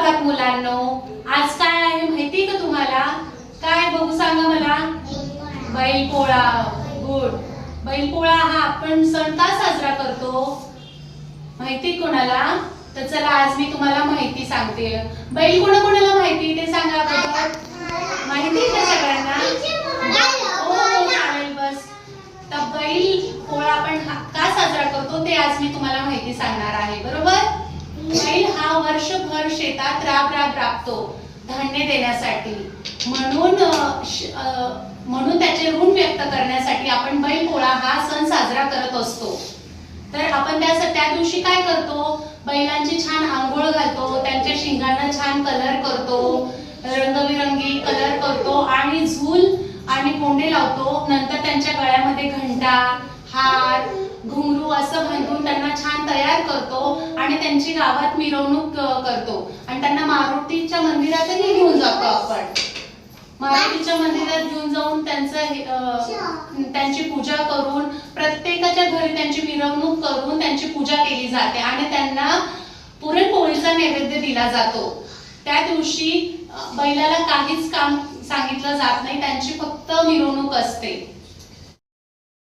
सुप्रभात मुलांनो, आज काय आहे माहिती का तुम्हाला? काय बघू सांगा मला? बैलपोळा. गुड. बैलपोळा हा आपण सण का साजरा करतो माहिती कोणाला? तर चला आज मी तुम्हाला माहिती सांगते. बैल कोणाला माहिती ते सांगा बरं. माहिती आहे का सगळ्यांना? हो चालेल बस. तर बैल पोळा आपण का साजरा करतो ते आज मी तुम्हाला माहिती सांगणार आहे. बरोबर? बैल हा वर्षभर शेतात राबतो धान्य देण्यासाठी. म्हणून त्याचे ऋण व्यक्त करण्यासाठी आपण बैलपोळा हा सण साजरा करत असतो. तर आपण त्या दिवशी काय करतो? बैलांची छान आंघोळ घालतो, त्यांच्या शिंगांना छान कलर करतो, रंगबिरंगी कलर करतो आणि झूल आणि कोंडे लावतो. नंतर त्यांच्या गळ्यामध्ये घंटा, हार, घुंगरू असं बांधून त्यांना छान तयार करतो आणि त्यांची गावात मिरवणूक करतो आणि त्यांना मारुतीच्या मंदिरातही घेऊन जातो. आपण मारुतीच्या मंदिरात घेऊन जाऊन त्यांची पूजा करून प्रत्येकाच्या घरी त्यांची मिरवणूक करून त्यांची पूजा केली जाते आणि त्यांना पुरणपोळीचा नैवेद्य दिला जातो. त्या दिवशी बैलाला काहीच काम सांगितलं जात नाही, त्यांची फक्त मिरवणूक असते.